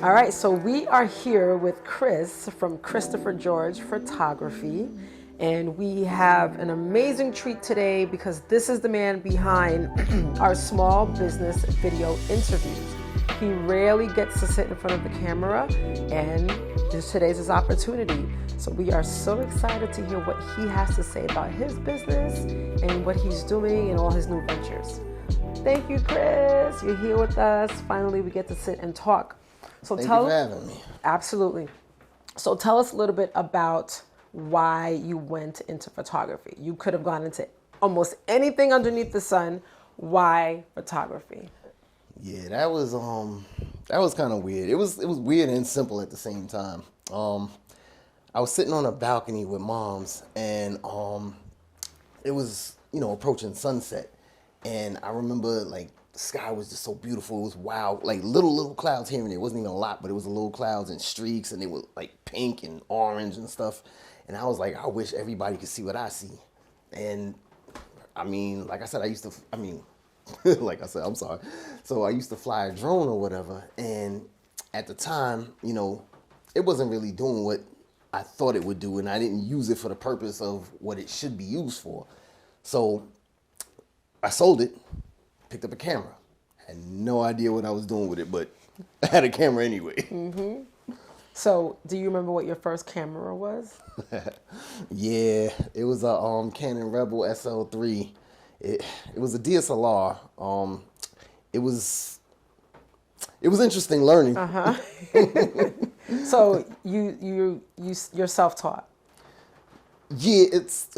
All right, so we are here with Chris from Christopher George Photography, and we have an amazing treat today because this is the man behind our small business video interviews. He rarely gets to sit in front of the camera, and today's his opportunity. So we are so excited to hear what he has to say about his business and what he's doing and all his new ventures. Thank you, Chris. You're here with us. Finally, we get to sit and talk. So Thank you for having me. Absolutely. So tell us a little bit about why you went into photography. You could have gone into almost anything underneath the sun. Why photography? Yeah, that was kind of weird. It was weird and simple at the same time. I was sitting on a balcony with moms, and it was approaching sunset, and I remember like the sky was just so beautiful. It was wild, like little clouds here and there. It wasn't even a lot, but it was little clouds and streaks, and they were like pink and orange and stuff. And I was like, I wish everybody could see what I see. And I mean, like I said, I'm sorry. So I used to fly a drone or whatever, and at the time, it wasn't really doing what I thought it would do, and I didn't use it for the purpose of what it should be used for. So I sold it, picked up a camera. Had no idea what I was doing with it, but I had a camera anyway. Mm-hmm. So do you remember what your first camera was? Yeah, it was a Canon Rebel SL3. It was a DSLR. It was interesting learning. Uh-huh. So you're self-taught. Yeah, it's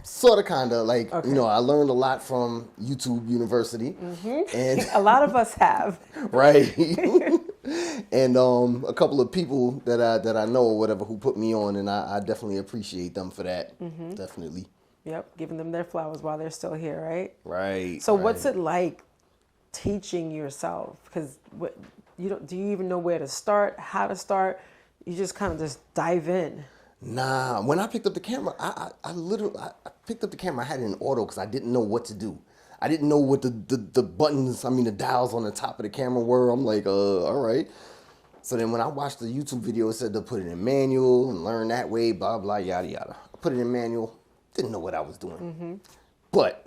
sort of kind of like, Okay. I learned a lot from YouTube University. Mm-hmm. And A lot of us have. right. And a couple of people that I know or whatever who put me on, and I definitely appreciate them for that. Mm-hmm. Definitely. Yep, giving them their flowers while they're still here, right? Right. So right. what's it like teaching yourself? Because do you even know where to start, how to start? You just kind of just dive in. Nah, when I picked up the camera, I picked up the camera. I had it in auto because I didn't know what to do. I didn't know what the buttons, the dials on the top of the camera were. I'm like, all right. So then when I watched the YouTube video, it said to put it in manual and learn that way, blah, blah, yada, yada. I put it in manual, didn't know what I was doing. Mm-hmm. But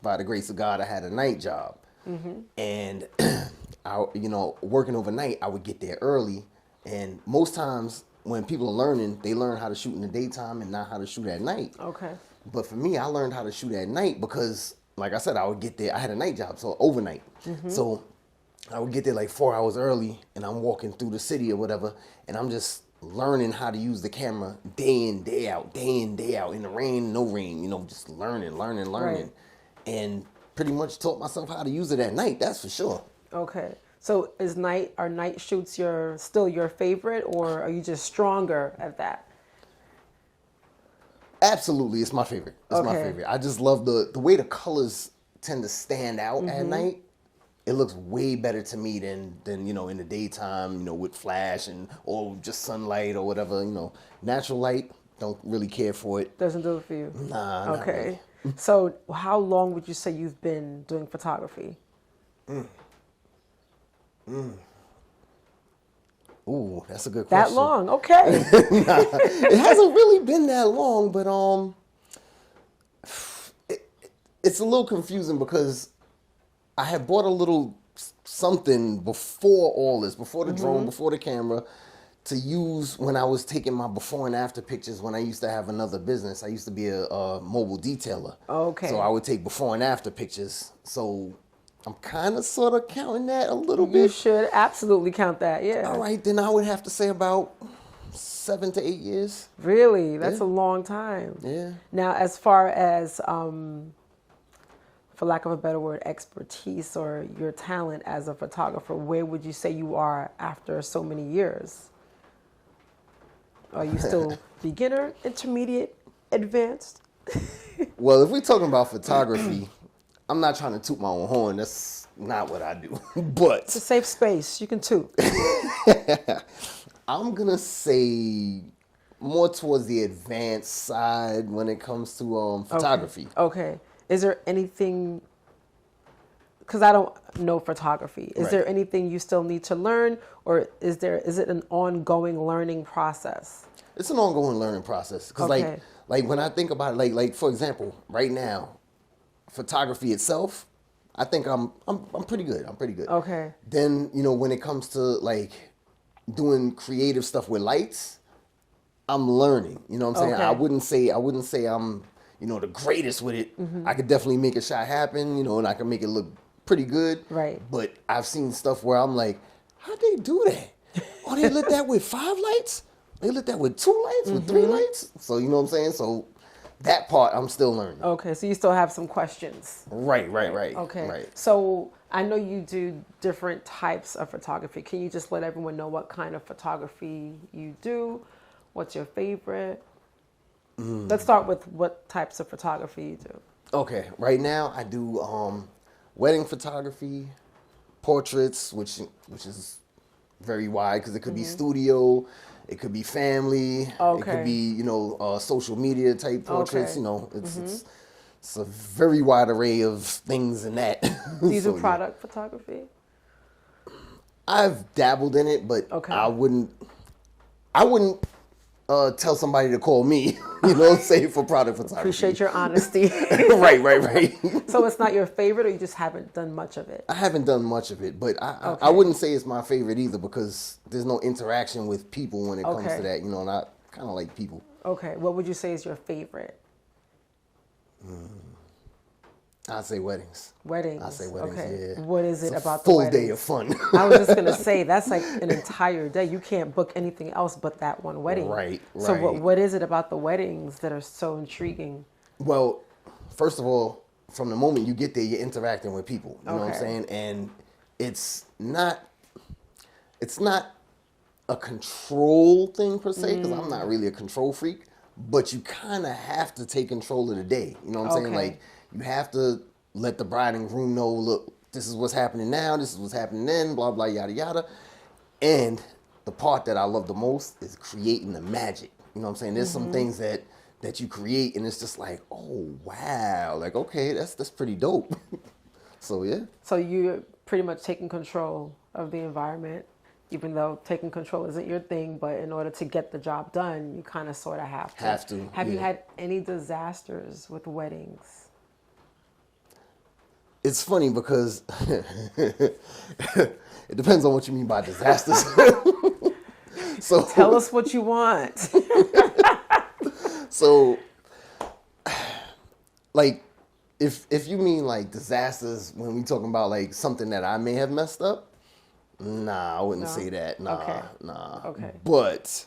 by the grace of God, I had a night job. Mm-hmm. And, working overnight, I would get there early. And most times when people are learning, they learn how to shoot in the daytime and not how to shoot at night. Okay. But for me, I learned how to shoot at night because, like I said, I would get there. I had a night job, so overnight. Mm-hmm. So I would get there like 4 hours early, and I'm walking through the city or whatever, and I'm just learning how to use the camera day in, day out, in the rain, no rain, just learning. Right. And pretty much taught myself how to use it at night, that's for sure. Okay. So are night shoots still your favorite, or are you just stronger at that? Absolutely, it's my favorite. It's my favorite. I just love the way the colors tend to stand out at night. It looks way better to me than in the daytime, with flash or just sunlight or whatever. Natural light, don't really care for it. Doesn't do it for you? Nah, not okay. really. So how long would you say you've been doing photography? Ooh, that's a good question. That long? Okay. It hasn't really been that long, but it's a little confusing because I had bought a little something before all this, before the drone, before the camera, to use when I was taking my before and after pictures when I used to have another business. I used to be a mobile detailer. Okay. So I would take before and after pictures. So I'm kind of sort of counting that a little bit. You should absolutely count that, yeah. All right, then I would have to say about 7 to 8 years. Really? That's a long time. Yeah. Now, as far as, for lack of a better word, expertise or your talent as a photographer, where would you say you are after so many years? Are you still beginner, intermediate, advanced? Well, if we're talking about photography, I'm not trying to toot my own horn. That's not what I do. But it's a safe space. You can toot. I'm going to say more towards the advanced side when it comes to photography. Okay. Is there anything because I don't know photography. Is Right. there anything you still need to learn, or is it an ongoing learning process? It's an ongoing learning process because Okay. like when I think about it, like for example, right now, photography itself, I think I'm pretty good. I'm pretty good. Okay. Then when it comes to like doing creative stuff with lights, I'm learning. You know what I'm saying? Okay. I wouldn't say I'm the greatest with it. I could definitely make a shot happen. And I can make it look pretty good. Right. But I've seen stuff where I'm like, how'd they do that? Oh, they lit that with 5 lights? They lit that with 2 lights, with 3 lights? So you know what I'm saying? So that part I'm still learning. Okay, so you still have some questions. Right. Okay. Right. So I know you do different types of photography. Can you just let everyone know what kind of photography you do? What's your favorite? Let's start with what types of photography you do. Okay, right now I do wedding photography, portraits, which is very wide because it could be studio, it could be family, it Okay. could be social media type portraits. Okay. It's a very wide array of things in that. Do you So, do yeah. product photography? I've dabbled in it, but Okay. I wouldn't tell somebody to call me, say for product photography. Appreciate your honesty. Right. So it's not your favorite, or you just haven't done much of it? I haven't done much of it, but I wouldn't say it's my favorite either because there's no interaction with people when it comes Okay. to that, and I kind of like people. Okay, what would you say is your favorite? I'd say weddings. Weddings. I'd say weddings, Okay. yeah. What is it It's a about full the weddings? day of fun. I was just gonna say that's like an entire day. You can't book anything else but that one wedding. Right, So right. what is it about the weddings that are so intriguing? Well, first of all, from the moment you get there, you're interacting with people. You know what I'm Okay. saying? And it's not a control thing per se, because I'm not really a control freak, but you kind of have to take control of the day. You know what I'm saying? Okay. Like, you have to let the bride and groom know, look, this is what's happening now, this is what's happening then, blah, blah, yada, yada. And the part that I love the most is creating the magic. You know what I'm saying? There's some things that you create, and it's just like, oh, wow. Like, okay, that's pretty dope. So, yeah. So you're pretty much taking control of the environment, even though taking control isn't your thing, but in order to get the job done, you kind of sort of have to. Have to, Have you yeah. had any disasters with weddings? It's funny because it depends on what you mean by disasters. So Tell us what you want. So, like, if you mean like disasters when we talking about like something that I may have messed up, nah, I wouldn't No? say that. Nah, Okay. nah. Okay. But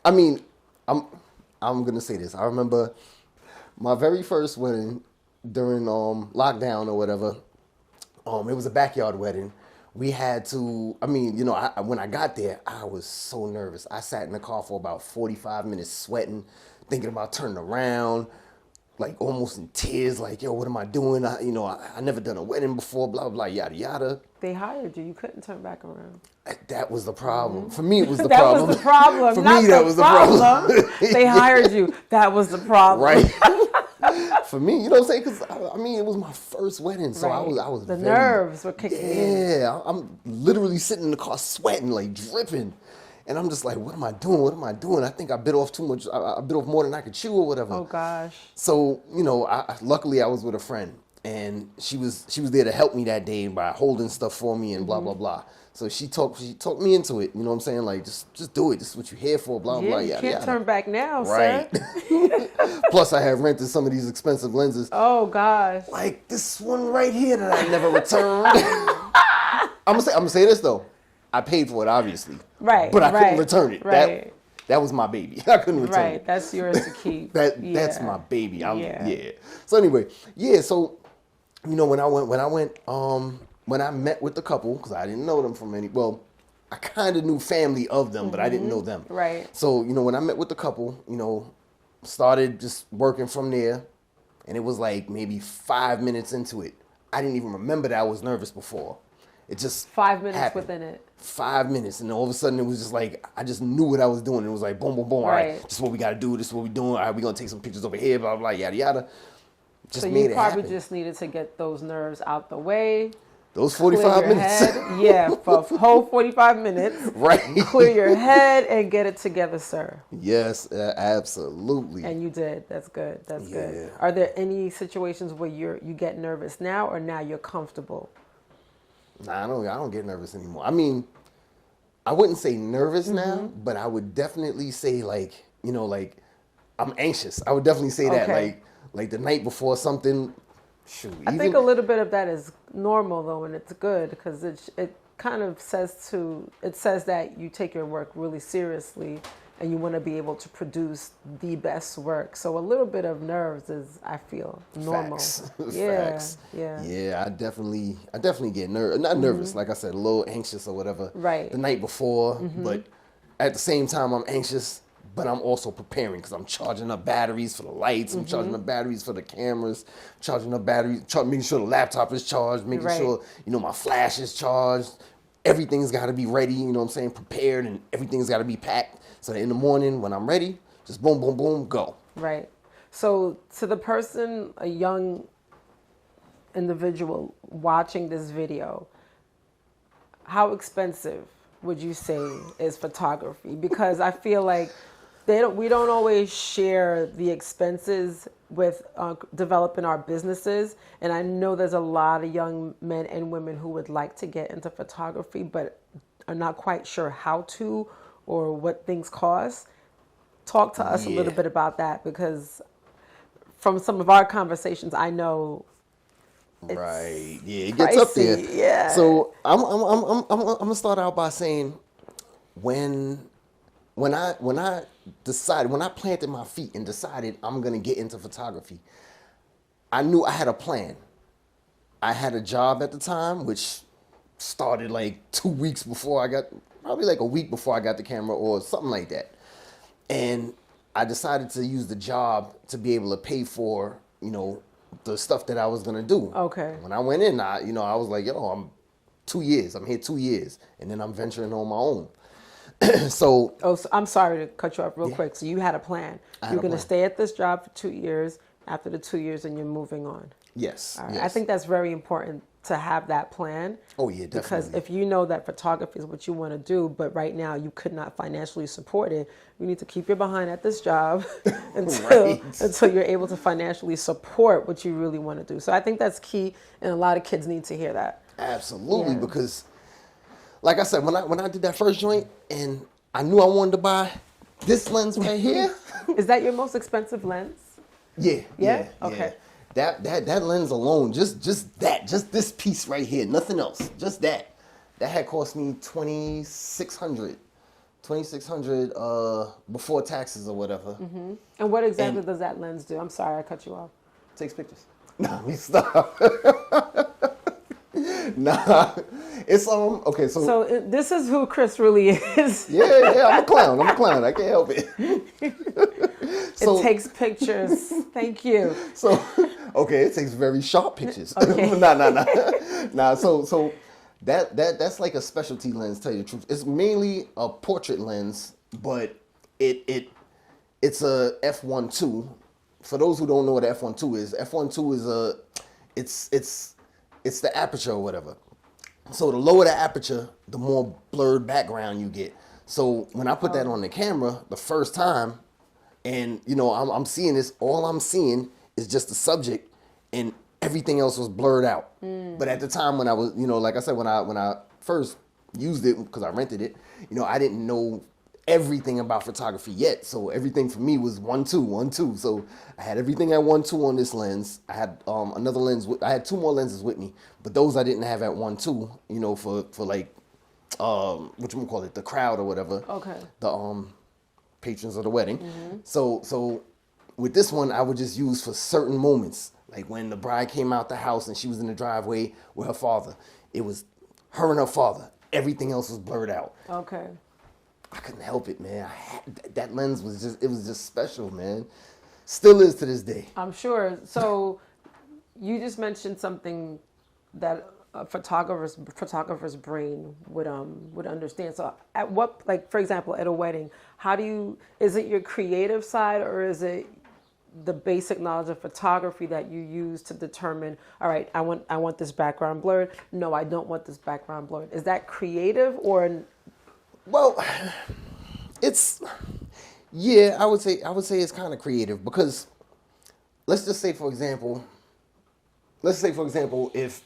I mean, I'm gonna say this. I remember my very first wedding during lockdown or whatever. It was a backyard wedding. We had to, when I got there, I was so nervous. I sat in the car for about 45 minutes sweating, thinking about turning around, like almost in tears, like, yo, what am I doing? I never done a wedding before, blah, blah, yada, yada. They hired you. You couldn't turn back around. That was the problem. For me, it was the That problem. was the problem. For not me, that the was the problem. They hired you. That was the problem. Right. For me, you know what I'm saying? Because, it was my first wedding, so Right. I was The very, nerves were kicking in. Yeah, I'm literally sitting in the car sweating, like dripping. And I'm just like, what am I doing? What am I doing? I think I bit off too much. I bit off more than I could chew or whatever. Oh gosh. So, luckily I was with a friend, and she was there to help me that day by holding stuff for me and blah, blah, blah. So she talked me into it. You know what I'm saying? Like, just do it. This is what you're here for, blah, Yeah, blah, you yada, can't yada. turn back now, Right. sir. Plus, I have rented some of these expensive lenses. Oh gosh. Like this one right here that I never returned. I'm gonna say this though. I paid for it, obviously. Right. But I couldn't right, return it. Right. That was my baby. I couldn't return Right. it. That's yours to keep. That's Yeah. my baby. Yeah. So anyway, so when I met with the couple, because I didn't know them from I kind of knew family of them, but I didn't know them. Right. So, when I met with the couple, started just working from there, and it was like maybe 5 minutes into it. I didn't even remember that I was nervous before. It just 5 minutes happened. within it. 5 minutes, and all of a sudden it was just like I just knew what I was doing. It was like boom, boom, boom. All right, Right. this is what we got to do. This is what we're doing. All right, we're gonna take some pictures over here. Blah blah, yada yada. Just So made you it probably happen. just needed to get those nerves out the way. Those Clear 45 your minutes. head. Yeah, for a whole 45 minutes. Right. Clear your head and get it together, sir. Yes, absolutely. And you did. That's good. That's good. Yeah. Are there any situations where you get nervous now, or now you're comfortable? Nah, I don't get nervous anymore. I mean, I wouldn't say nervous now, but I would definitely say like, like I'm anxious. I would definitely say that Okay. like the night before something. Shoot, I think a little bit of that is normal though, and it's good because it kind of says that you take your work really seriously and you want to be able to produce the best work. So a little bit of nerves is, I feel, normal. Facts. Yeah, Facts. yeah. Yeah, I definitely get not nervous, like I said, a little anxious or whatever. Right. The night before, but at the same time I'm anxious, but I'm also preparing because I'm charging up batteries for the lights, I'm charging up batteries for the cameras, charging up batteries, making sure the laptop is charged, making Right. sure, my flash is charged. Everything's got to be ready, you know what I'm saying, prepared, and everything's got to be packed. So that in the morning when I'm ready, just boom, boom, boom, go. Right. So to the person, a young individual watching this video, how expensive would you say is photography? Because I feel like we don't always share the expenses with developing our businesses. And I know there's a lot of young men and women who would like to get into photography, but are not quite sure how to or what things cost. Talk to us a little bit about that, because from some of our conversations, I know it's right. Yeah, it gets up there. pricey. Yeah. So I'm gonna start out by saying when I planted my feet and decided I'm gonna get into photography, I knew I had a plan. I had a job at the time, which started like 2 weeks before probably like a week before I got the camera or something like that. And I decided to use the job to be able to pay for, the stuff that I was gonna do. Okay. When I went in, I was like, I'm here 2 years, and then I'm venturing on my own. So I'm sorry to cut you off real quick. So you had a plan. I had You're a going to plan. stay at this job for 2 years. After the 2 years, and you're moving on. yes, All right. yes. I think that's very important to have that plan. Oh, yeah, Because definitely. if you know that photography is what you want to do, but right now you could not financially support it, you need to keep your behind at this job Right. until you're able to financially support what you really want to do. So I think that's key, and a lot of kids need to hear that. Absolutely, Yeah. because like I said, when I did that first joint and I knew I wanted to buy this lens right here. Is that your most expensive lens? Yeah. Yeah? Okay. That lens alone, just this piece right here, nothing else, just that had cost me $2,600 before taxes or whatever. And what exactly does that lens do? I'm sorry, I cut you off. Takes pictures. Nah, we stop. Nah, it's okay. So this is who Chris really is. Yeah, I'm a clown. I can't help it. It takes pictures. Thank you. So, okay, it takes very sharp pictures. Okay. Nah. So that's like a specialty lens. Tell you the truth, it's mainly a portrait lens, but it's a f1.2. For those who don't know what f1.2 is, f1.2 is it's the aperture or whatever. So the lower the aperture, the more blurred background you get. So when I put that on the camera the first time, and I'm seeing this, all I'm seeing is just the subject, and everything else was blurred out. But at the time when I was, like I said, when I first used it, because I rented it, I didn't know everything about photography yet. So everything for me was 1.2, 1.2. So I had everything at 1.2 on this lens. I had another lens. I had two more lenses with me, but those I didn't have at 1.2. For like the crowd or whatever. Okay. The patrons of the wedding. So with this one, I would just use for certain moments, like when the bride came out the house and she was in the driveway with her father. It was her and her father. Everything else was blurred out. Okay. I couldn't help it, man. That lens was just special, man. Still is to this day. I'm sure. So you just mentioned something that a photographer's brain would understand. So at what, like for example, at a wedding, is it your creative side or is it the basic knowledge of photography that you use to determine, all right, I want this background blurred. No, I don't want this background blurred. Is that creative or? Well, it's yeah. I would say it's kind of creative because let's just say for example, if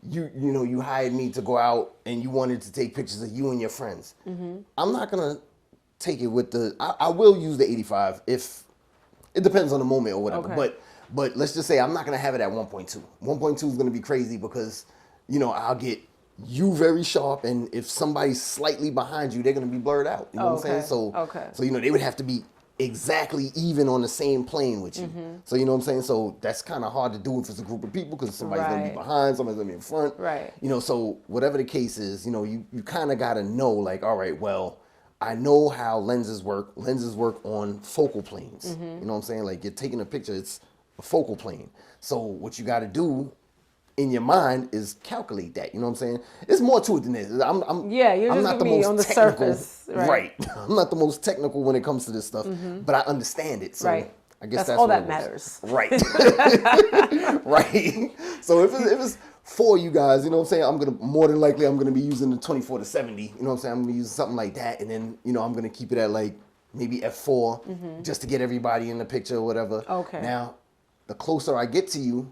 you hired me to go out and you wanted to take pictures of you and your friends, I'm not gonna take it with the. I will use the 85 if it depends on the moment or whatever. Okay. But let's just say I'm not gonna have it at 1.2. 1.2 is gonna be crazy because I'll get you very sharp, and if somebody's slightly behind you, they're gonna be blurred out. You know what I'm saying? So they would have to be exactly even on the same plane with you. So you know what I'm saying? So that's kind of hard to do if it's a group of people because somebody's gonna be Right. behind, somebody's gonna be in front. Right. So whatever the case is, you kind of gotta know like, all right, well, I know how lenses work. Lenses work on focal planes. You know what I'm saying? Like you're taking a picture, it's a focal plane. So what you gotta do in your mind is calculate that. You know what I'm saying? It's more to it than this. Yeah, you're I'm just not the gonna be most on the technical, surface, right? I'm not the most technical when it comes to this stuff, but I understand it. So Right. I guess That's all what that it was. matters. Right. Right. So if it's for you guys, you know what I'm saying, I'm gonna be using the 24 to 70. You know what I'm saying? I'm gonna use something like that, and then I'm gonna keep it at like maybe f4 just to get everybody in the picture or whatever. Okay. Now, the closer I get to you,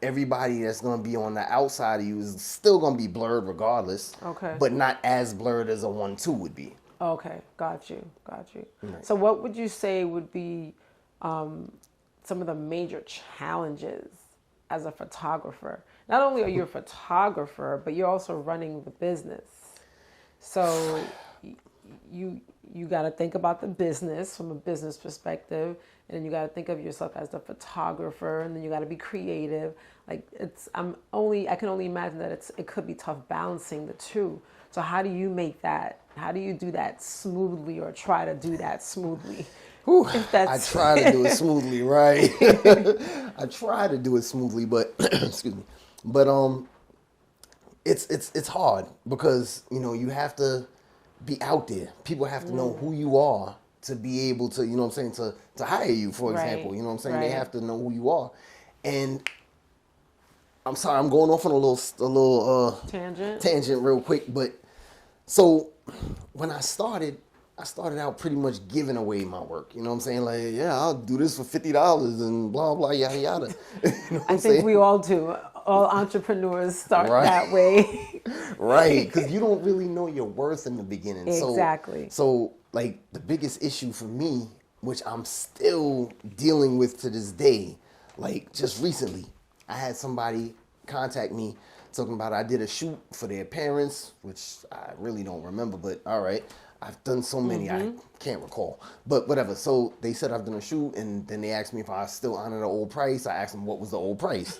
everybody that's going to be on the outside of you is still going to be blurred regardless. Okay. But not as blurred as a 1.2 would be. Okay, got you. Right. So what would you say would be some of the major challenges as a photographer? Not only are you a photographer, but you're also running the business. So you got to think about the business from a business perspective, and then you got to think of yourself as the photographer, and then you got to be creative. Like I can only imagine that it could be tough balancing the two. So how do you make that? How do you do that smoothly, or try to do that smoothly? Whew, I try to do it smoothly, right? I try to do it smoothly, but excuse me. But it's hard because you have to be out there. People have to know who you are to be able to, you know what I'm saying, to hire you, for example. Right. You know what I'm saying? Right. They have to know who you are. And I'm sorry, I'm going off on a little tangent real quick, but so when I started out pretty much giving away my work. You know what I'm saying? Like, yeah, I'll do this for $50 and blah blah yada yada. You know what I I'm think saying? we all do. All entrepreneurs start Right. that way. Right, because you don't really know your worth in the beginning. Exactly. So like the biggest issue for me, which I'm still dealing with to this day, like just recently, I had somebody contact me talking about I did a shoot for their parents, which I really don't remember, but all right. I've done so many, I can't recall. But whatever. So they said I've done a shoot, and then they asked me if I still honor the old price. I asked them what was the old price.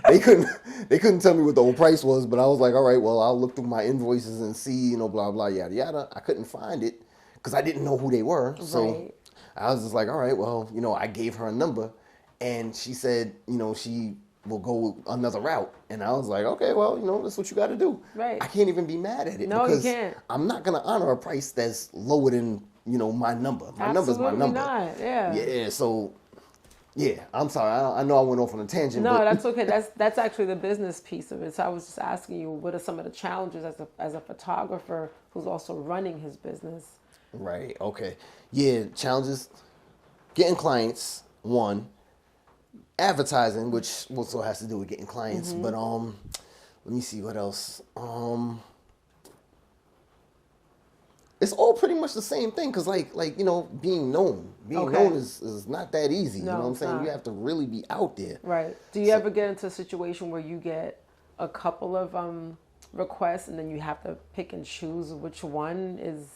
They couldn't tell me what the old price was, but I was like, all right, well, I'll look through my invoices and see, blah, blah, yada, yada. I couldn't find it because I didn't know who they were. So Right. I was just like, all right, well, I gave her a number, and she said, she will go another route. And I was like, okay, well, that's what you got to do. Right. I can't even be mad at it. No, you because can't. I'm not going to honor a price that's lower than, my number. My number's my Absolutely number. not. Yeah. Yeah, so, yeah, I'm sorry. I know I went off on a tangent. No, but that's okay. That's actually the business piece of it. So I was just asking you, what are some of the challenges as a photographer who's also running his business? Right, okay. Yeah, challenges, getting clients, one. Advertising, which also has to do with getting clients, but let me see what else. It's all pretty much the same thing, because like being known is not that easy. No, you know what I'm it's saying? not. You have to really be out there. Right. Do you ever get into a situation where you get a couple of requests and then you have to pick and choose which one is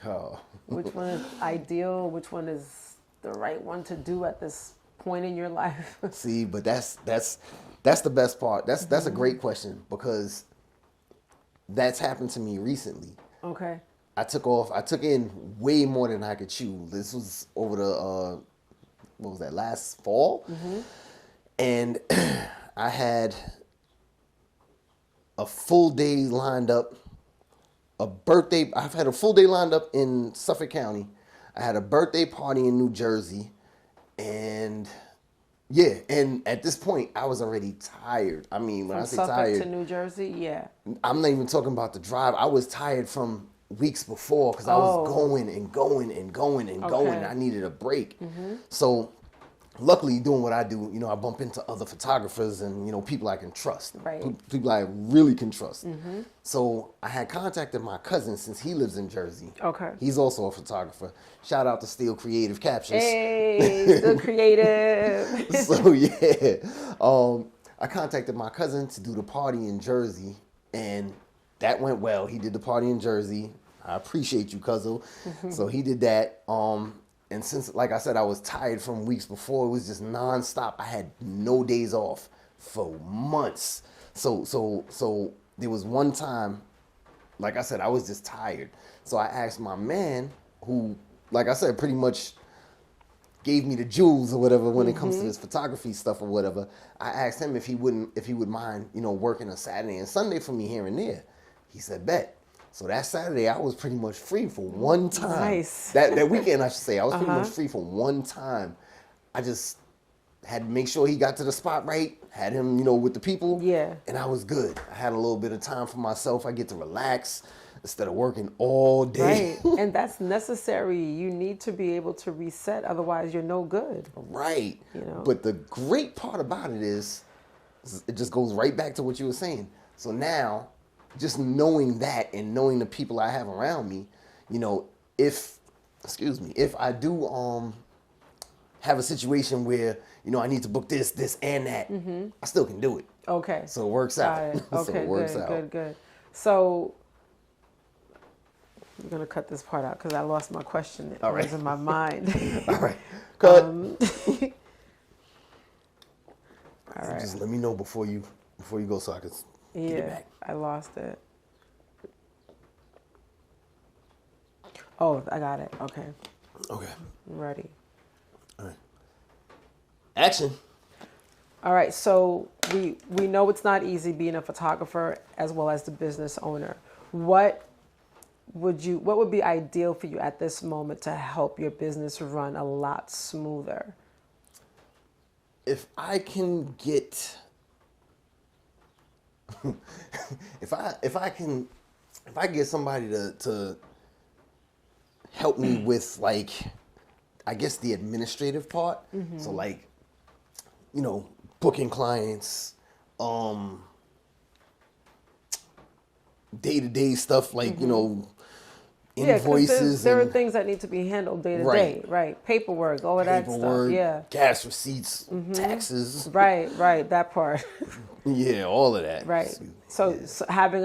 Oh. which one is ideal, which one is the right one to do at this point in your life? See, but that's the best part. That's a great question, because that's happened to me recently. Okay. I took in way more than I could chew. This was over the what was that, last fall? And I had a full day lined up, I've had a full day lined up in Suffolk County. I had a birthday party in New Jersey, And yeah, and at this point, I was already tired. I mean, when From I say Suffolk tired, to New Jersey, yeah. I'm not even talking about the drive. I was tired from weeks before because I was Oh, going and going and going and going. And okay. I needed a break. So luckily, doing what I do, I bump into other photographers and, people I can trust. Right. People I really can trust. So I had contacted my cousin since he lives in Jersey. Okay. He's also a photographer. Shout out to Steel Creative Captures. Hey, still creative. So yeah, I contacted my cousin to do the party in Jersey, and that went well. He did the party in Jersey. I appreciate you, cousin. So he did that. And since, like I said, I was tired from weeks before, it was just nonstop. I had no days off for months. So there was one time, like I said, I was just tired. So I asked my man, who, like I said, pretty much gave me the jewels or whatever when it comes to this photography stuff or whatever. I asked him if he would mind, working a Saturday and Sunday for me here and there. He said, bet. So that Saturday, I was pretty much free for one time. Nice. That weekend, I should say, I was pretty much free for one time. I just had to make sure he got to the spot right, had him, with the people. Yeah. And I was good. I had a little bit of time for myself. I get to relax instead of working all day. Right. And that's necessary. You need to be able to reset, otherwise you're no good. Right. But the great part about it is, it just goes right back to what you were saying. So now, just knowing that and knowing the people I have around me, if I do have a situation where, I need to book this and that, I still can do it. Okay. So it works Got out. it. So Okay, it works good, out. good. So I'm going to cut this part out because I lost my question. It was in my mind. All right. Cut. All right. Just let me know before you go so I can get it back. I lost it. Oh, I got it. Okay. Okay. I'm ready. All right. Action. All right. So we know it's not easy being a photographer as well as the business owner. What would be ideal for you at this moment to help your business run a lot smoother? If I can get if I get somebody to help me with, like, I guess the administrative part. So like, booking clients, day-to-day stuff like, invoices. There are things that need to be handled day to day, right? Paperwork, all of that stuff. Yeah. Gas receipts, taxes. Right, that part. Yeah, all of that. Right. So having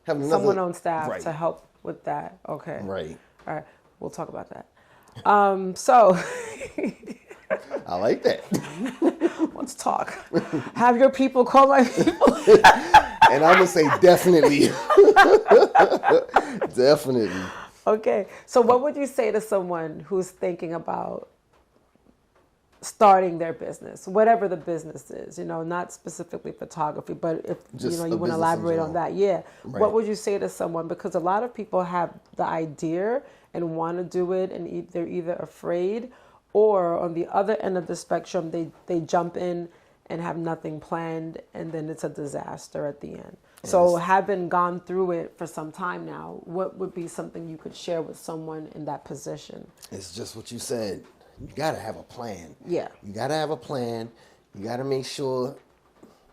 someone on staff to help with that. Okay. Right. All right. We'll talk about that. So I like that. let's talk. Have your people call my people. And I'm gonna say definitely. Definitely. Okay. So what would you say to someone who's thinking about starting their business, whatever the business is, not specifically photography, but if Just you want to elaborate on that, Right. What would you say to someone? Because a lot of people have the idea and want to do it, and they're either afraid, or on the other end of the spectrum, they jump in and have nothing planned, and then it's a disaster at the end. Yes. So having gone through it for some time now, what would be something you could share with someone in that position? It's just what you said. You gotta have a plan. Yeah. You gotta have a plan. You gotta make sure.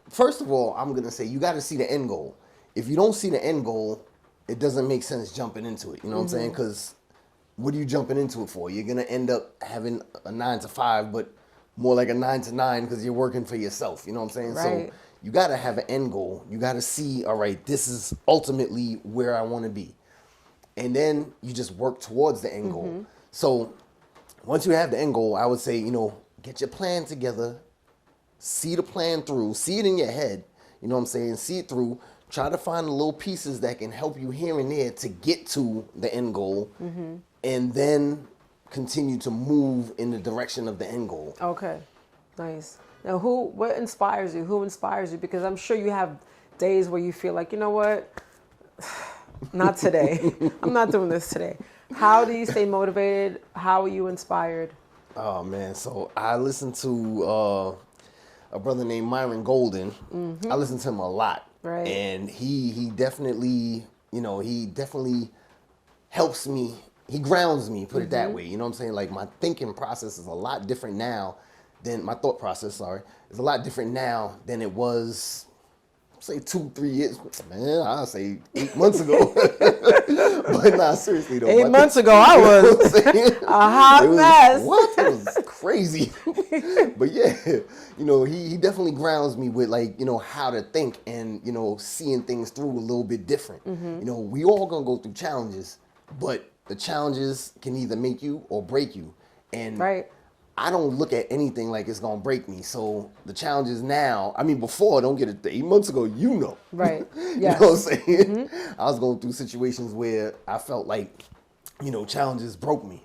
First of all, I'm gonna say you gotta see the end goal. If you don't see the end goal, it doesn't make sense jumping into it. You know what I'm saying? Because what are you jumping into it for? You're gonna end up having a 9 to 5, but more like a 9 to 9 because you're working for yourself. You know what I'm saying? Right. So you gotta have an end goal. You gotta see, all right, this is ultimately where I want to be, and then you just work towards the end goal. So once you have the end goal, I would say, get your plan together, see the plan through, see it in your head, you know what I'm saying? See it through, try to find the little pieces that can help you here and there to get to the end goal, and then continue to move in the direction of the end goal. Okay, nice. Now, what inspires you? Who inspires you? Because I'm sure you have days where you feel like, you know what? Not today. I'm not doing this today. How do you stay motivated? How are you inspired? Oh man, so I listened to a brother named Myron Golden. I listen to him a lot, Right. and he definitely, he definitely helps me. He grounds me, put it that way. You know what I'm saying? Like my thinking process is a lot different now than my thought process. Sorry, is a lot different now than it was. Say 2-3 years, man. I'll say 8 months ago. But nah, seriously though. 8 months ago, I was a hot mess. What? It was crazy. But yeah, he definitely grounds me with like, how to think and, seeing things through a little bit different. We all gonna go through challenges, but the challenges can either make you or break you. And Right. I don't look at anything like it's gonna break me. So the challenge is now. I mean, before, don't get it. 8 months ago, Right. You Yes. know what I'm saying? I was going through situations where I felt like, challenges broke me,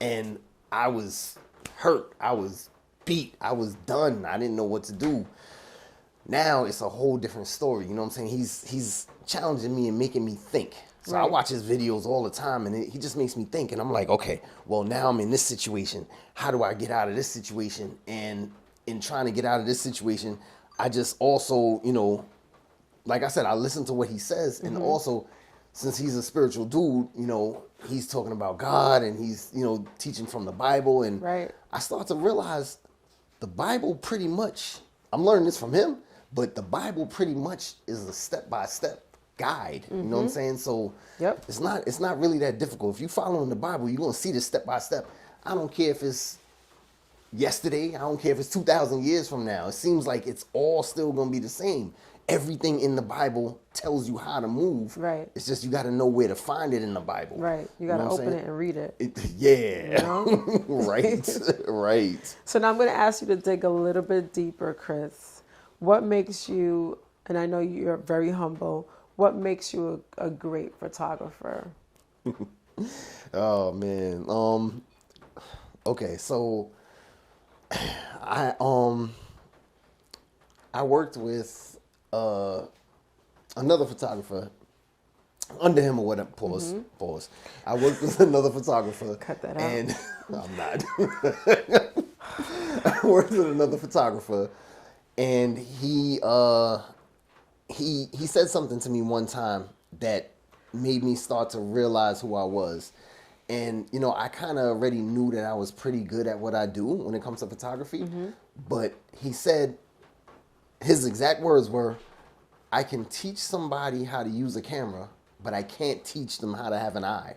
and I was hurt. I was beat. I was done. I didn't know what to do. Now it's a whole different story. You know what I'm saying? He's challenging me and making me think. So I Right. watch his videos all the time, and he just makes me think. And I'm like, okay, well, now I'm in this situation. How do I get out of this situation? And in trying to get out of this situation, I just also, like I said, I listen to what he says. And also, since he's a spiritual dude, he's talking about God and he's, teaching from the Bible. And Right. I start to realize the Bible pretty much, I'm learning this from him, but the Bible pretty much is a step-by-step guide. You know what I'm saying? So Yep. it's not really that difficult. If you follow in the Bible, you're gonna see this step by step. I don't care if it's yesterday, I don't care if it's 2,000 years from now. It seems like it's all still gonna be the same. Everything in the Bible tells you how to move. Right. It's just you gotta know where to find it in the Bible. Right. You got to know what I'm open saying? it and read it. Yeah. Right. Right. So now I'm going to ask you to dig a little bit deeper, Chris. What makes you, and I know you're very humble, what makes you a great photographer? Oh man. Okay, so I worked with another photographer under him or whatever. Pause. I worked with another photographer. Cut that out. And I'm not. I worked with another photographer, and he said something to me one time that made me start to realize who I was. And, I kind of already knew that I was pretty good at what I do when it comes to photography. But he said, his exact words were, I can teach somebody how to use a camera, but I can't teach them how to have an eye.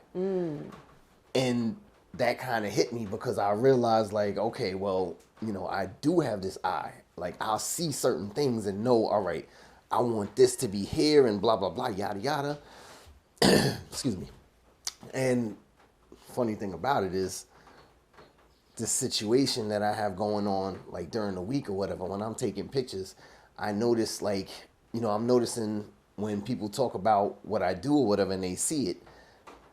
And that kind of hit me because I realized like, okay, well, I do have this eye. Like I'll see certain things and know, all right, I want this to be here and blah, blah, blah, yada, yada. Excuse me. And funny thing about it is this situation that I have going on, like during the week or whatever, when I'm taking pictures, I notice like, I'm noticing when people talk about what I do or whatever and they see it,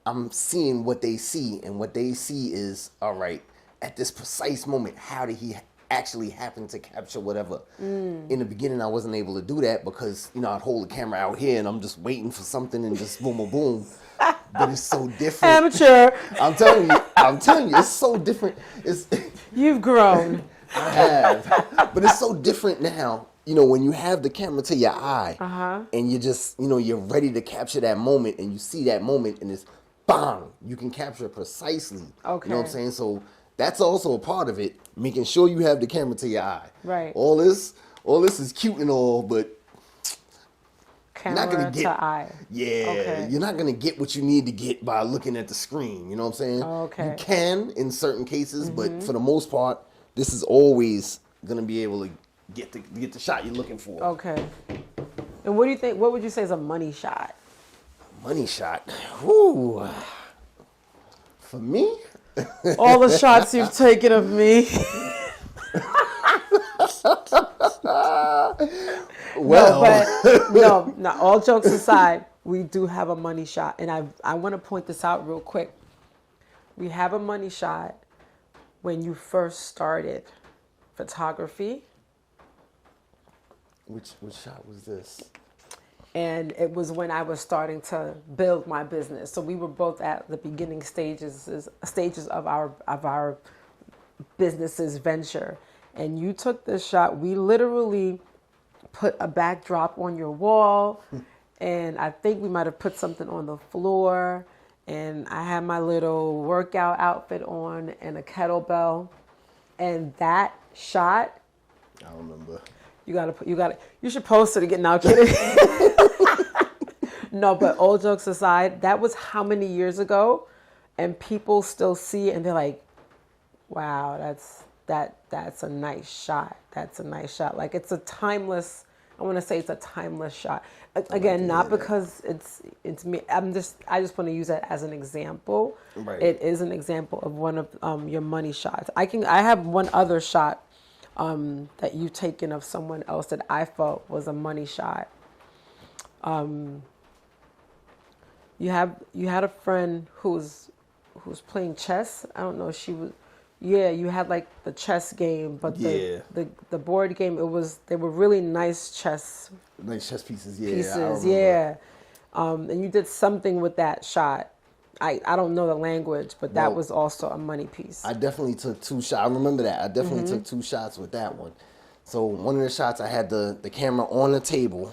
I'm seeing what they see, and what they see is, all right, at this precise moment, how did he actually happen to capture whatever? In the beginning, I wasn't able to do that because, I'd hold the camera out here and I'm just waiting for something and just boom, boom, boom. But it's so different. Amateur. I'm telling you, it's so different. You've grown. I have. But it's so different now, when you have the camera to your eye and you just, you're ready to capture that moment and you see that moment and it's bang, you can capture it precisely. Okay. You know what I'm saying? So that's also a part of it, making sure you have the camera to your eye. Right. All this is cute and all, but Camera you're not gonna get, to eye. Yeah, Okay. you're not gonna get what you need to get by looking at the screen. You know what I'm saying? Okay. You can in certain cases, but for the most part, this is always gonna be able to get the shot you're looking for. Okay. And what do you think? What would you say is a money shot? Money shot. Whoo. For me? All the shots you've taken of me. Well, No, all jokes aside, we do have a money shot. And I want to point this out real quick. We have a money shot when you first started photography. Which shot was this? And it was when I was starting to build my business. So we were both at the beginning stages of our business's venture. And you took this shot. We literally put a backdrop on your wall, and I think we might have put something on the floor. And I had my little workout outfit on and a kettlebell. And that shot, I remember. You should post it again. Now, kidding. No, but all jokes aside, that was how many years ago, and people still see it and they're like, "Wow, that's a nice shot. That's a nice shot." Like it's a timeless. I want to say it's a timeless shot. Again, not because it's me. I just want to use that as an example. Right. It is an example of one of your money shots. I have one other shot that you've taken of someone else that I felt was a money shot. You had a friend who was playing chess. I don't know if she was. Yeah, you had like the chess game, but the board game, they were really nice chess. Nice chess pieces, yeah. Pieces, yeah. And you did something with that shot. I don't know the language, but that was also a money piece. I definitely took 2 shots. I remember that. I definitely took 2 shots with that one. So one of the shots, I had the camera on the table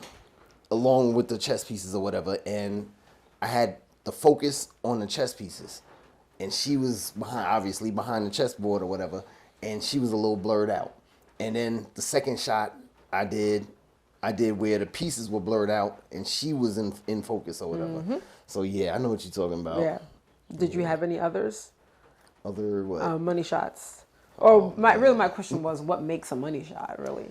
along with the chess pieces or whatever, and I had the focus on the chess pieces. And she was behind the chessboard or whatever, and she was a little blurred out. And then the second shot I did where the pieces were blurred out and she was in focus or whatever. So yeah, I know what you're talking about. Yeah. Did you have any others? Other what? Money shots. Or my question was, what makes a money shot, really?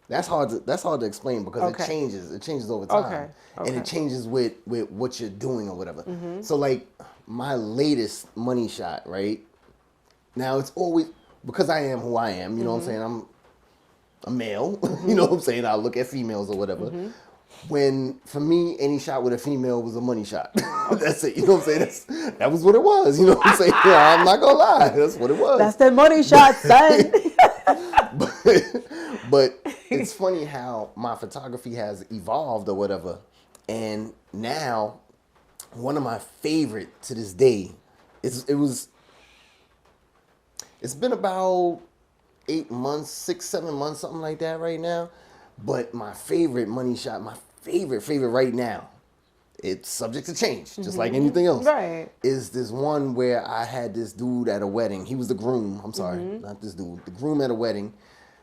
That's hard to explain because it changes over time. Okay. And it changes with what you're doing or whatever. So like my latest money shot, right? Now it's always because I am who I am, you know what I'm saying? I'm a male, you know what I'm saying? I look at females or whatever. When for me any shot with a female was a money shot. That's it, you know what I'm saying? That was what it was, you know what I'm saying? I'm not gonna lie, that's what it was. That's that money shot, son. But it's funny how my photography has evolved or whatever. And now, one of my favorite to this day, it's been about 8 months, 6, 7 months, something like that right now. But my favorite money shot, my favorite right now, it's subject to change, just like anything else. Right. Is this one where I had this dude at a wedding. He was the groom. I'm sorry, not this dude. The groom at a wedding.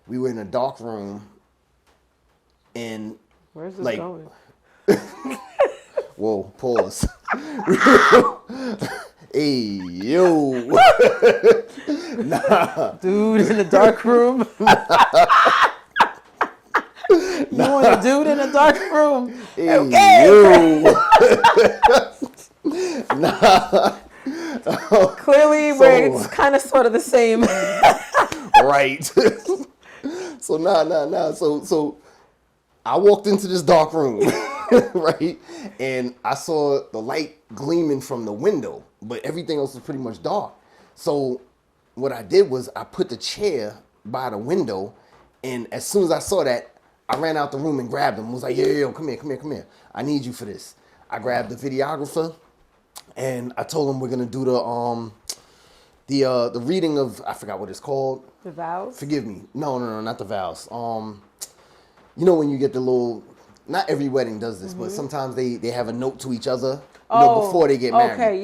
We were in a dark room, and where's this going? Whoa, pause. Hey, yo. Nah. Dude in the dark room. You want a dude in a dark room? Hey, okay. yo. Nah. Clearly, it's kind of sort of the same. Right. So nah. So I walked into this dark room, right? And I saw the light gleaming from the window, but everything else was pretty much dark. So what I did was I put the chair by the window, and as soon as I saw that, I ran out the room and grabbed him. Was like, yo, come here. I need you for this. I grabbed the videographer, and I told him we're gonna do the reading of, I forgot what it's called. The vows? Forgive me. No, not the vows. You know when you get the little, not every wedding does this, but sometimes they have a note to each other before they get married. Okay,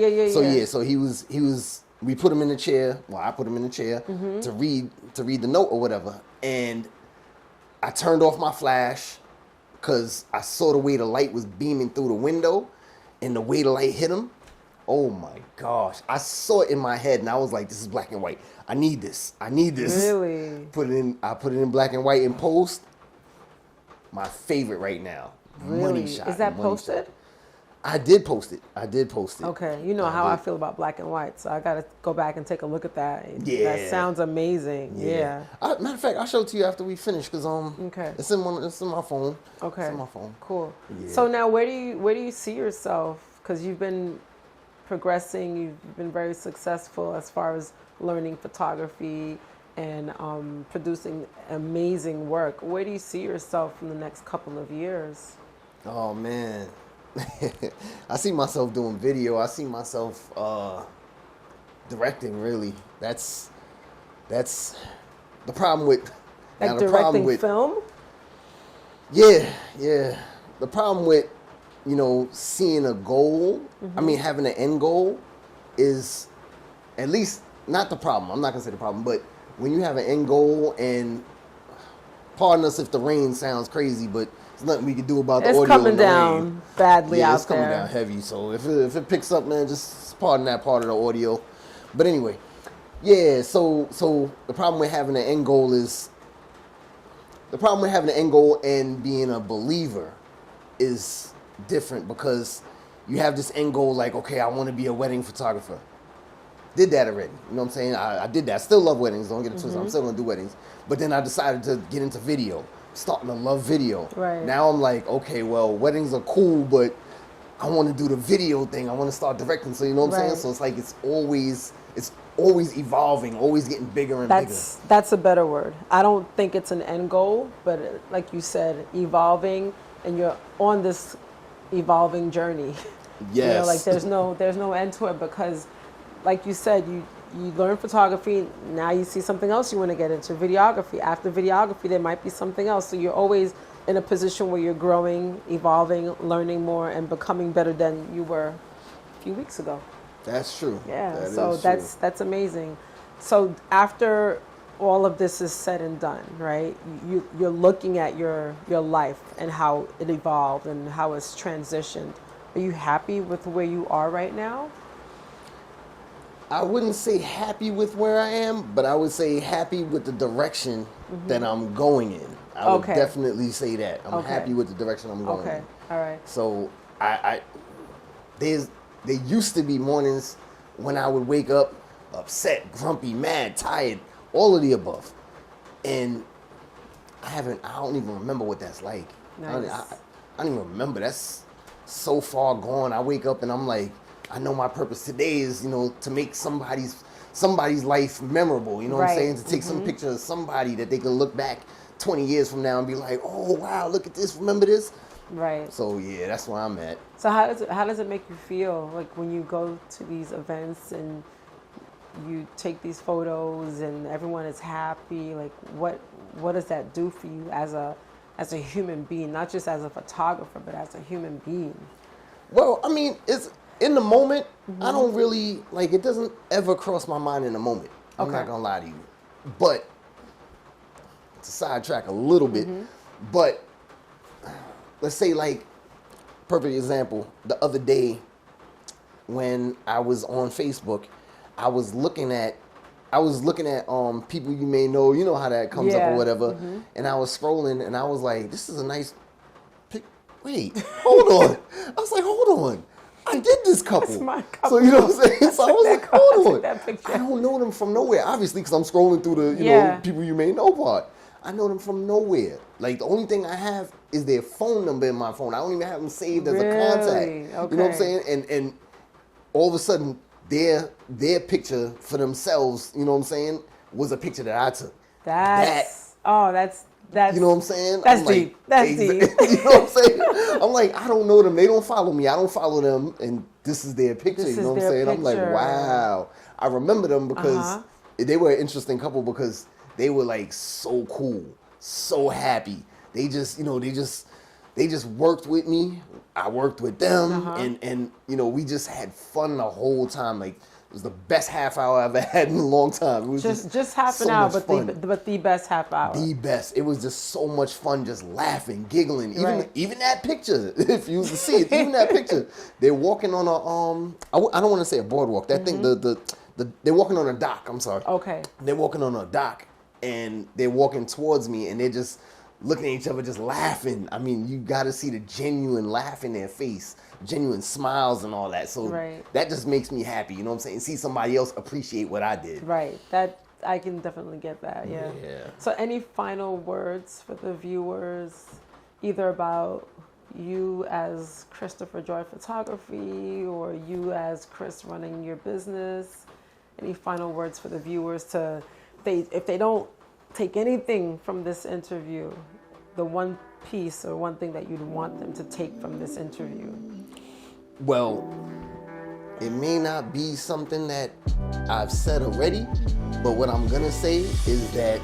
yeah. So he was we put him in the chair, well I put him in the chair to read the note or whatever. And I turned off my flash because I saw the way the light was beaming through the window and the way the light hit him. Oh my gosh. I saw it in my head and I was like, this is black and white. I need this. Really? I put it in black and white in post. My favorite right now. Really? Money shot. Is that posted? I did post it. Okay. You know how I feel about black and white, so I got to go back and take a look at that. Yeah. That sounds amazing. Yeah. Matter of fact, I'll show it to you after we finish because okay. It's in my phone. Okay. It's in my phone. Cool. Yeah. So now where do you see yourself? Because you've been progressing, you've been very successful as far as learning photography and producing amazing work. Where do you see yourself in the next couple of years? Oh man, I see myself doing video. I see myself directing. Really, that's the problem with Like the problem directing with film? yeah. The problem with seeing a goal. I mean, having an end goal is at least not the problem. I'm not gonna say the problem, but when you have an end goal, and pardon us if the rain sounds crazy, but there's nothing we can do about the It's audio coming in the down rain. badly Yeah, out it's coming there. down heavy. So if it picks up, man, just pardon that part of the audio. But anyway, yeah. So the problem with having an end goal is and being a believer is different, because you have this end goal like, okay, I want to be a wedding photographer. Did that already. You know what I'm saying? I did that. I still love weddings. Don't get it twisted. I'm still going to do weddings. But then I decided to get into video. Starting to love video. Right. Now I'm like, okay, well, weddings are cool, but I want to do the video thing. I want to start directing. So you know what I'm saying? Right. So it's like it's always evolving, always getting bigger and That's a better word. I don't think it's an end goal, but like you said, evolving, and you're on this evolving journey. Yes. Like there's no end to it, because like you said, you learn photography, now you see something else you want to get into, videography. After videography, there might be something else. So you're always in a position where you're growing, evolving, learning more, and becoming better than you were a few weeks ago. That's true. Yeah, That so is true. that's amazing. So after all of this is said and done, right? You're looking at your life and how it evolved and how it's transitioned. Are you happy with where you are right now? I wouldn't say happy with where I am, but I would say happy with the direction that I'm going in. I would definitely say that. I'm happy with the direction I'm going in. All right. So there used to be mornings when I would wake up upset, grumpy, mad, tired, all of the above. And I don't even remember what that's like. Nice. I don't even remember. That's so far gone. I wake up and I'm like, I know my purpose today is, to make somebody's life memorable. You know what I'm saying? To take some picture of somebody that they can look back 20 years from now and be like, oh wow, look at this, remember this? Right. So yeah, that's where I'm at. So how does it make you feel, like when you go to these events and you take these photos and everyone is happy? Like what does that do for you as a human being, not just as a photographer, but as a human being? Well, I mean, it's in the moment. I don't really it doesn't ever cross my mind in the moment. I'm not gonna lie to you. But to sidetrack a little bit, but let's say, perfect example, the other day when I was on Facebook, I was looking at people you may know, you know how that comes up or whatever, and I was scrolling and I was like, this is a nice pic. Wait, hold on. I was like, hold on. I did this couple. That's my couple. So you know what I'm saying? So I was like, hold on. That picture. I don't know them from nowhere, obviously, because I'm scrolling through the know, people you may know part. I know them from nowhere. Like, the only thing I have is their phone number in my phone. I don't even have them saved as a contact. Okay. You know what I'm saying? And all of a sudden, their picture for themselves, you know what I'm saying, was a picture that I took. That's you know what I'm saying? That's deep. That's deep. You know what I'm saying? I'm like, I don't know them. They don't follow me. I don't follow them. And this is their picture. You know what I'm saying? I'm like, wow. I remember them because they were an interesting couple, because they were like so cool, so happy. They just worked with me. I worked with them, and we just had fun the whole time. Like, it was the best half hour I've ever had in a long time. It was just half an hour, but the best half hour. The best. It was just so much fun, just laughing, giggling. Even that picture, if you was to see it, even that picture, they're walking on a I don't want to say a boardwalk. That thing, they're walking on a dock. I'm sorry. Okay. They're walking on a dock, and they're walking towards me, and they're just looking at each other, just laughing. I mean, you got to see the genuine laugh in their face, genuine smiles and all that. So that just makes me happy, you know what I'm saying? See somebody else appreciate what I did. Right. That I can definitely get that. Yeah. So any final words for the viewers, either about you as Christopher Joy Photography or you as Chris running your business? Any final words for the viewers if they don't take anything from this interview, the one piece or one thing that you'd want them to take from this interview? Well, it may not be something that I've said already, but what I'm gonna say is that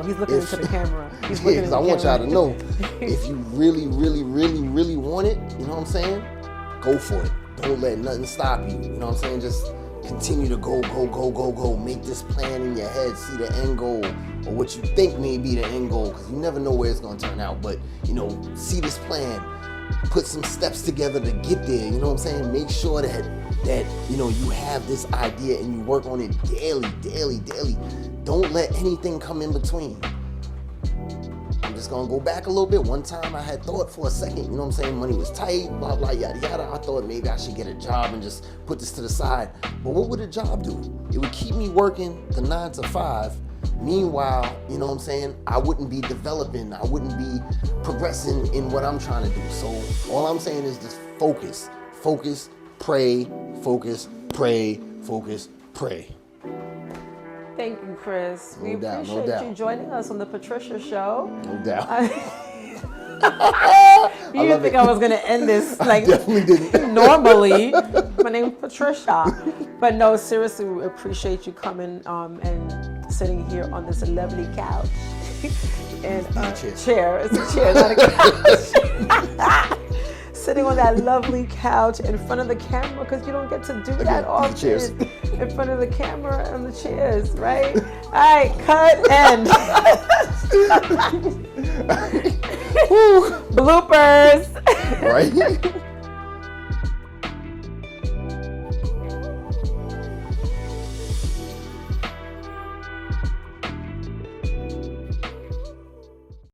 He's looking into the camera. He's looking yeah, because I want y'all to know, camera. if you really, really, really, really want it, you know what I'm saying? Go for it. Don't let nothing stop you. You know what I'm saying? Just continue to go, go, go, go, go. Make this plan in your head. See the end goal, or what you think may be the end goal, because you never know where it's gonna turn out. But see this plan. Put some steps together to get there. You know what I'm saying? Make sure that you have this idea and you work on it daily. Don't let anything come in between. I'm just gonna go back a little bit. One time I had thought for a second, you know what I'm saying, money was tight, blah blah yada yada. I thought maybe I should get a job and just put this to the side. But what would a job do? It would keep me working the 9 to 5. Meanwhile, you know what I'm saying, I wouldn't be developing, I wouldn't be progressing in what I'm trying to do. So all I'm saying is just focus, pray, focus, pray, focus, pray. Thank you, Chris. We No doubt, appreciate you joining us on the Patricia Show. No doubt. You didn't think I was going to end this like Definitely didn't. Normally. My name's Patricia. But no, seriously, we appreciate you coming and sitting here on this lovely couch. And chair. It's a chair, not a couch. Sitting on that lovely couch in front of the camera, because you don't get to do that often. Cheers. In front of the camera and the chairs, right? All right, cut, end. Bloopers. Right?